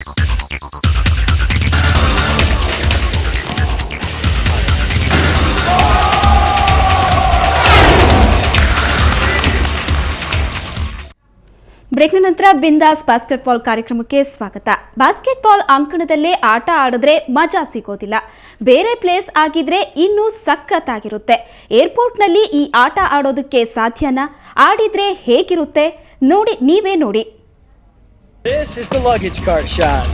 ಬ್ರೇಕ್ನ ನಂತರ ಬಿಂದಾಸ್ ಬಾಸ್ಕೆಟ್ಬಾಲ್ ಕಾರ್ಯಕ್ರಮಕ್ಕೆ ಸ್ವಾಗತ. ಬಾಸ್ಕೆಟ್ಬಾಲ್ ಅಂಕಣದಲ್ಲೇ ಆಟ ಆಡಿದ್ರೆ ಮಜಾ ಸಿಗೋದಿಲ್ಲ. ಬೇರೆ ಪ್ಲೇಸ್ ಆಗಿದ್ರೆ ಇನ್ನೂ ಸಖತ್ತಾಗಿರುತ್ತೆ. ಏರ್ಪೋರ್ಟ್ನಲ್ಲಿ ಈ ಆಟ ಆಡೋದಕ್ಕೆ ಸಾಧ್ಯನಾ? ಆಡಿದ್ರೆ ಹೇಗಿರುತ್ತೆ ನೋಡಿ, ನೀವೇ ನೋಡಿ. This is the luggage cart shot.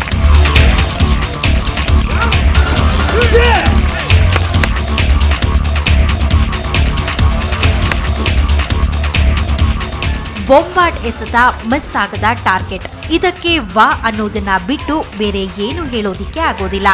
ಬೊಂಬಾಟ್ ಎಸೆತ ಮಿಸ್ ಆಗದ ಟಾರ್ಗೆಟ್. ಇದಕ್ಕೆ ವಾ ಅನ್ನೋದನ್ನ ಬಿಟ್ಟು ಬೇರೆ ಏನು ಹೇಳೋದಿಕ್ಕೆ ಆಗೋದಿಲ್ಲ.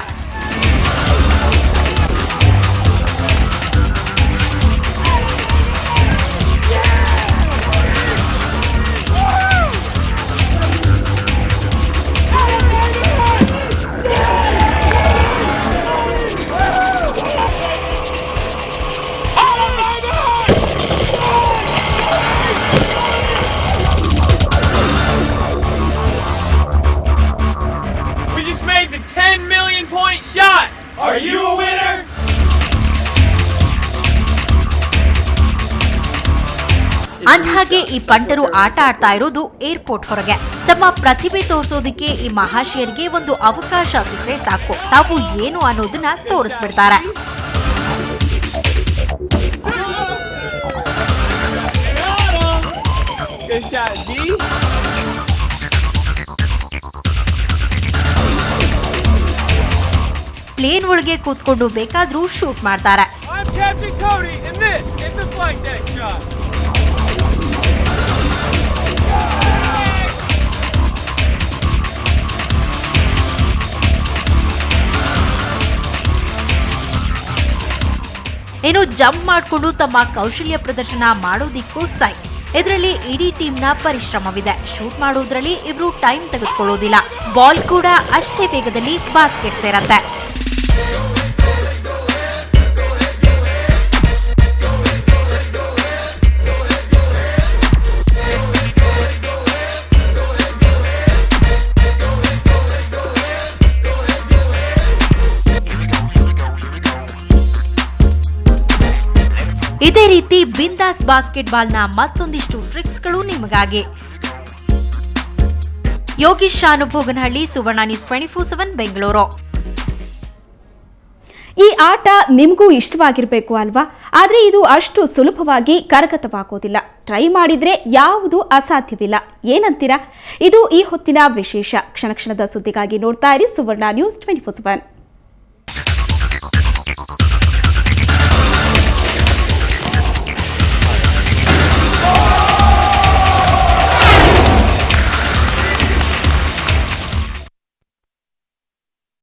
The 10 million point shot. Are you a winner? ಅಂದ್ಹಾಗೆ ಈ ಪಂಟರು ಆಟ ಆಡ್ತಾ ಇರೋದು ಏರ್ಪೋರ್ಟ್ ಹೊರಗೆ. ತಮ್ಮ ಪ್ರತಿಭೆ ತೋರಿಸೋದಕ್ಕೆ ಈ ಮಹಾಶಯರಿಗೆ ಒಂದು ಅವಕಾಶ ಸಿಕ್ಕರೆ ಸಾಕು, ತಾವು ಏನು ಅನ್ನೋದನ್ನ ತೋರಿಸ್ಬಿಡ್ತಾರೆ. Good shot, D. ಪ್ಲೇನ್ ಒಳಗೆ ಕೂತ್ಕೊಂಡು ಬೇಕಾದ್ರೂ ಶೂಟ್ ಮಾಡ್ತಾರೆ. ಇನ್ನು ಜಂಪ್ ಮಾಡಿಕೊಂಡು ತಮ್ಮ ಕೌಶಲ್ಯ ಪ್ರದರ್ಶನ ಮಾಡೋದಿಕ್ಕೂ ಸೈ. ಇದರಲ್ಲಿ ಇಡೀ ಟೀಮ್ನ ಪರಿಶ್ರಮವಿದೆ. ಶೂಟ್ ಮಾಡೋದ್ರಲ್ಲಿ ಇವರು ಟೈಮ್ ತೆಗೆದುಕೊಳ್ಳೋದಿಲ್ಲ. ಬಾಲ್ ಕೂಡ ಅಷ್ಟೇ ವೇಗದಲ್ಲಿ ಬಾಸ್ಕೆಟ್ ಸೇರತ್ತೆ. ಇದೇ ರೀತಿ ಬಿಂದಾಸ್ ಬಾಸ್ಕೆಟ್ಬಾಲ್ನ ಮತ್ತೊಂದಿಷ್ಟು ಟ್ರಿಕ್ಸ್ಗಳು ನಿಮಗಾಗಿ. ಯೋಗೀಶ್ ಶಾನುಭೋಗನಹಳ್ಳಿ, ಸುವರ್ಣ ನ್ಯೂಸ್ 24/7 ಬೆಂಗಳೂರು. ಈ ಆಟ ನಿಮಗೂ ಇಷ್ಟವಾಗಿರಬೇಕು ಅಲ್ವಾ? ಆದರೆ ಇದು ಅಷ್ಟು ಸುಲಭವಾಗಿ ಕರಗತವಾಗೋದಿಲ್ಲ. ಟ್ರೈ ಮಾಡಿದ್ರೆ ಯಾವುದೂ ಅಸಾಧ್ಯವಿಲ್ಲ. ಏನಂತೀರಾ? ಇದು ಈ ಹೊತ್ತಿನ ವಿಶೇಷ. ಕ್ಷಣ ಕ್ಷಣದ ಸುದ್ದಿಗಾಗಿ ನೋಡ್ತಾ ಇರಿ ಸುವರ್ಣ ನ್ಯೂಸ್ 24/7.